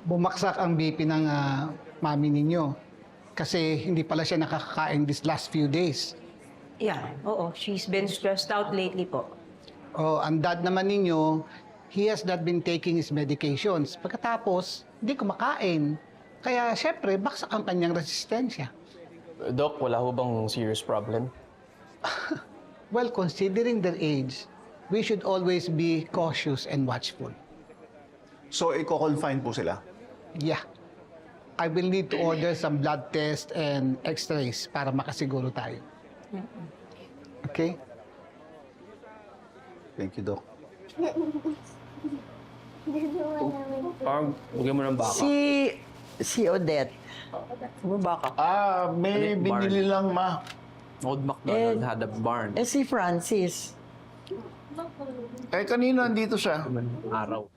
Bumaksak ang BP ng mami ninyo. Kasi hindi pala siya nakakakain these last few days. Yeah, oo. She's been stressed out lately po. Oh, ang dad naman ninyo, he has not been taking his medications. Pagkatapos, hindi kumakain. Kaya, syempre, baksak ang kanyang resistensya. Doc, wala ho bang serious problem? Well, considering their age, we should always be cautious and watchful. So, i-confine po sila? Yeah. I will need to order some blood tests and x-rays para makasiguro tayo. Okay? Thank you, Doc. Parang, bigyan mo ng baka. Si Odette. Ano baka? May Barn. binili lang, ma. Old MacDonald had a barn. Si Francis. Kanina andito siya. Araw.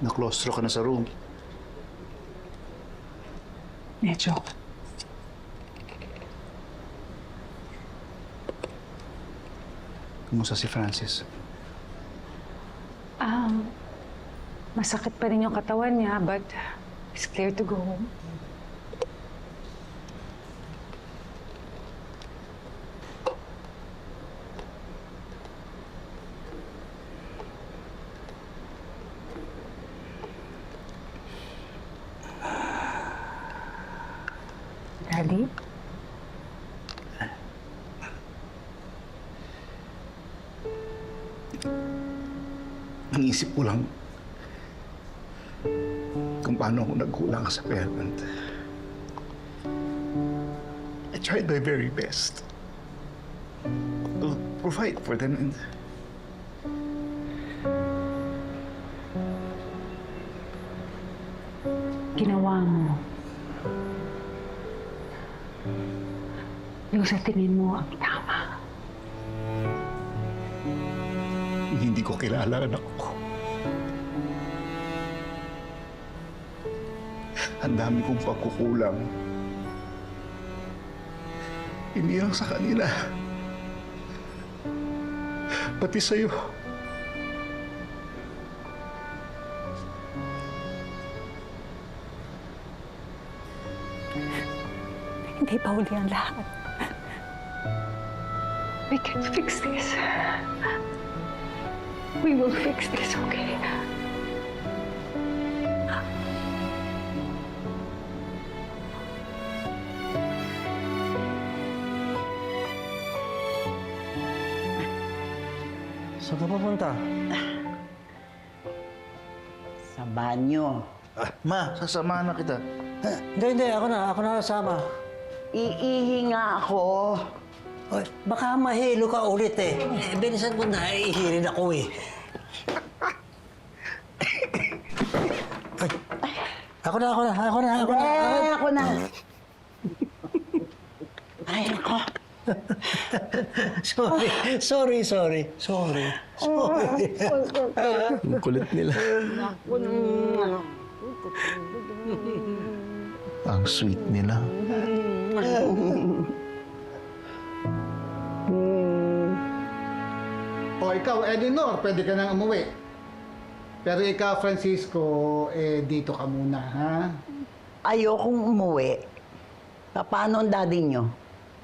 Na-claustro ka na sa room. Medyo. Kumusta si Francis? Masakit pa rin yung katawan niya, but he's clear to go home. Daddy? Iniisip ko lang kung paano ako nagkulang sa parent. I tried my very best to provide for them and Ginawa mo. Yung sa tingin mo ang tama. hindi ko kilala anak ko. Ang dami kong pagkukulang. Hindi lang sa kanila. Pati sa'yo. Hindi pa huli ang lahat. We can fix this. We will fix this, okay? Saan ka papunta? Sa banyo. Ma, sasamahan na kita. Hindi. Ako na kasama. Iihi nga ako. Oy, baka mahilo ka ulit eh. Bilisan mo na, ihirin ako eh. Ay, ako na. Ako na. Ay, ako. Sorry. Ang kulit nila. Ang sweet nila. O ikaw, Eleanor, pwede ka nang umuwi. Pero ikaw, Francisco, dito ka muna, ha? Ayokong umuwi. Paano ang daddy nyo?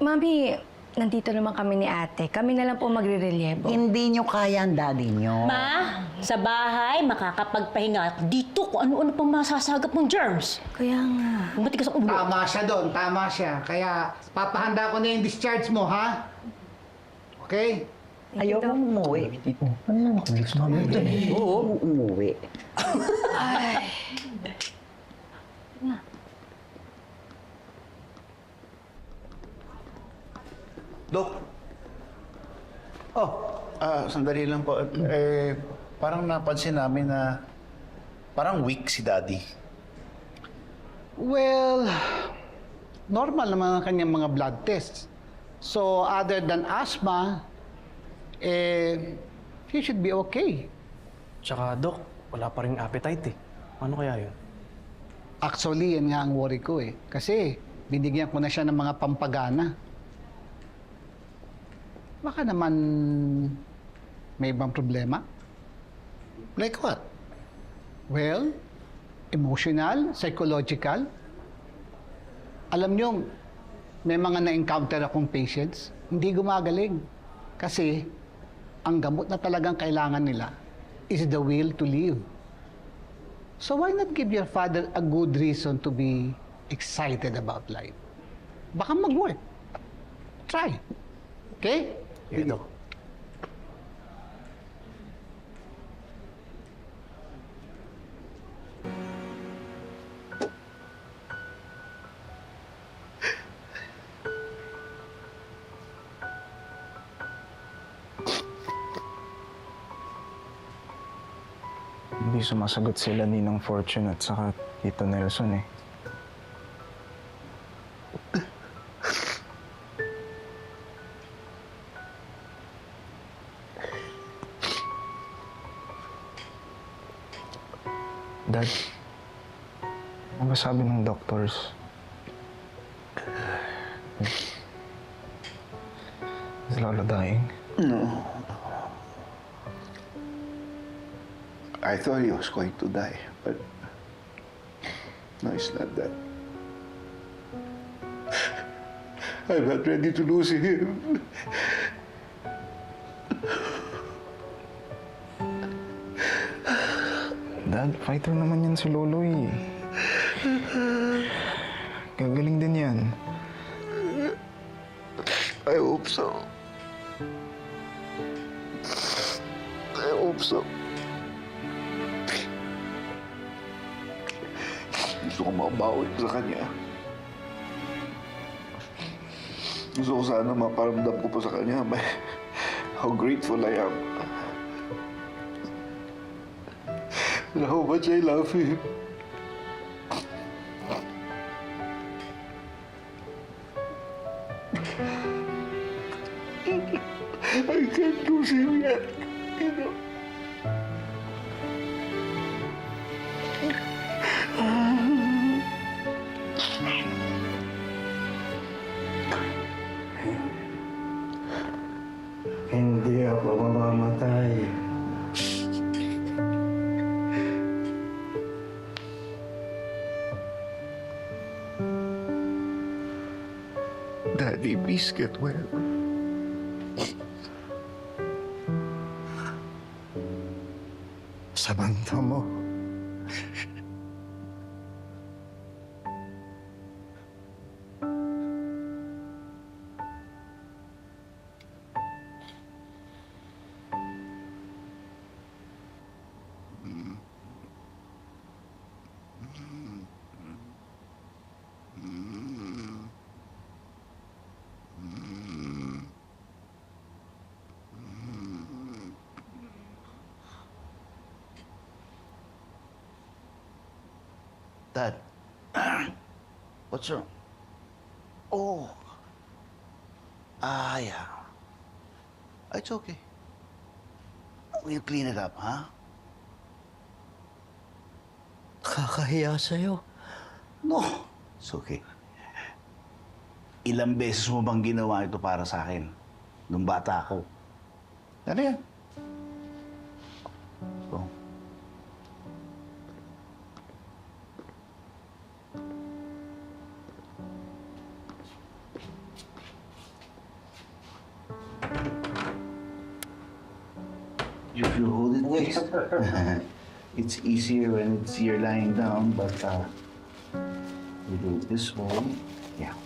Mami, nandito naman kami ni ate. Kami na lang po magre-relyebo. Hindi nyo kaya ang daddy nyo. Ma, sa bahay, makakapagpahinga ako dito kung ano-ano pang masasagap ng germs. Kaya nga. Ang matigas ang ulo. Tama siya doon, tama siya. Kaya papahanda ko na yung discharge mo, ha? Okay? Ayoko umuwi. Oo, umuwi. Dok. Oh, sandali lang po. Parang napansin namin na parang weak si Daddy. Well, normal naman ang kanyang mga blood tests. So, other than asthma, he should be okay. Tsaka, Dok, wala pa rin appetite eh. Ano kaya yun? Actually, yan nga ang worry ko eh. Kasi, binigyan ko na siya ng mga pampagana. Baka naman may ibang problema? Like what? Well, emotional, psychological. Alam niyo, may mga na-encounter akong patients, hindi gumagaling. Kasi, ang gamot na talagang kailangan nila is the will to live. So why not give your father a good reason to be excited about life? Baka mag-work. Try. Okay? Yeah, Dok. Hindi sumasagot sila Ninang Fortune at saka Tito Nelson eh. Dad, ano ba sabi ng doctors? Is Lolo dying? No. I thought he was going to die, but no, it's not that. I'm not ready to lose him. Dad, fighter naman yan si Lolo eh. Gagaling din yan. I hope so. I hope so. Gusto ko makabawi sa kanya. Gusto ko sana maparamdam ko pa sa kanya how grateful I am. And how much I love him. I can't lose him yet, you know. Hindi ako mamamatay. Daddy, please get well. Samantha mo. Dad, what's wrong? Oh. Yeah. It's okay. We'll clean it up, huh? Kakahiya sa'yo. No. It's okay. Ilang beses mo bang ginawa ito para sa akin? Nung bata ako. Ano yan? Oh. If you hold it, please. It's easier when you're lying down, but we do it this way. Yeah.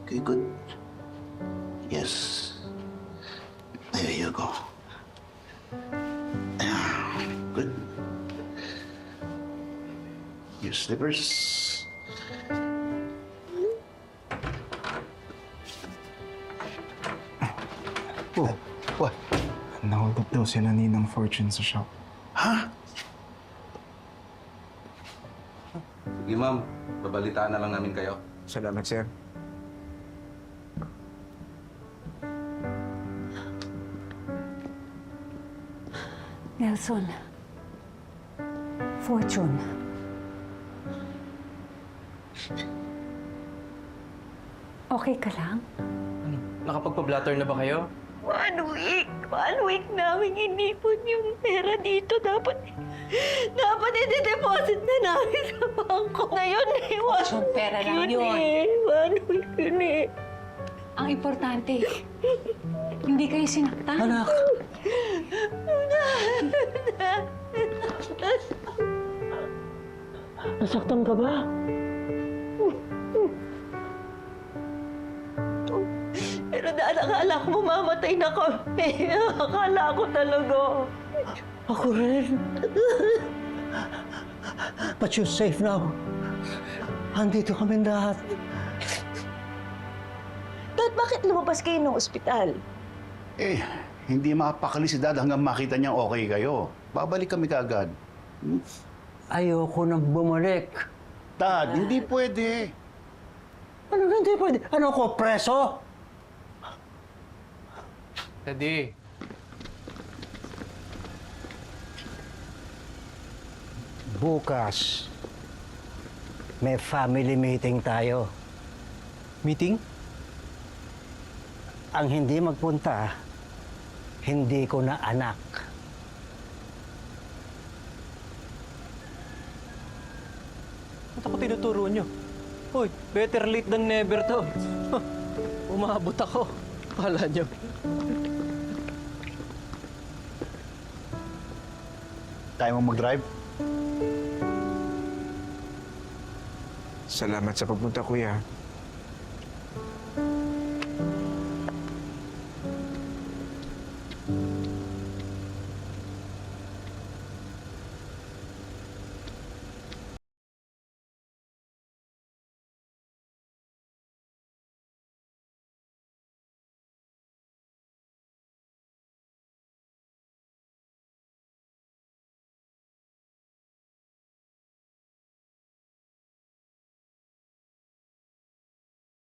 Okay, good. Yes. There you go. Good. Your slippers. Oh, what? Nahold up daw si Ninang Fortune sa shop. Ha? Sige ma'am, babalitaan na lang namin kayo. Salamat, sir. Nelson. Fortune. Okay ka lang? Ano, nakapagpa-blatter na ba kayo? 1 week. 1 week namin inipon yung pera dito. Dapat i-deposit na namin sa bangko. Ngayon eh, 1 Yung pera lang yun. 1 week yun eh. Ang importante, hindi kayo sinaktan. Anak, nasaktan ka ba? Pero dahil akala ko mamamatay na kami. Akala ko talaga. Ako rin. But you're safe now. Andito kami lahat. Dad, bakit lumabas kayo ng ospital? Eh, hindi makapakali si Dad hanggang makita niyang okay kayo. Babalik kami kaagad. Ayoko nang bumalik. Dad, hindi pwede. Ano hindi pwede? Ano ko, preso? Daddy. Bukas, may family meeting tayo. Meeting? Ang hindi magpunta, hindi ko na anak. Ba't ako tinuturo nyo? Hoy, better late than never to. Umabot ako. Kala nyo. Tayo mo mag-drive? Salamat sa pagpunta, kuya.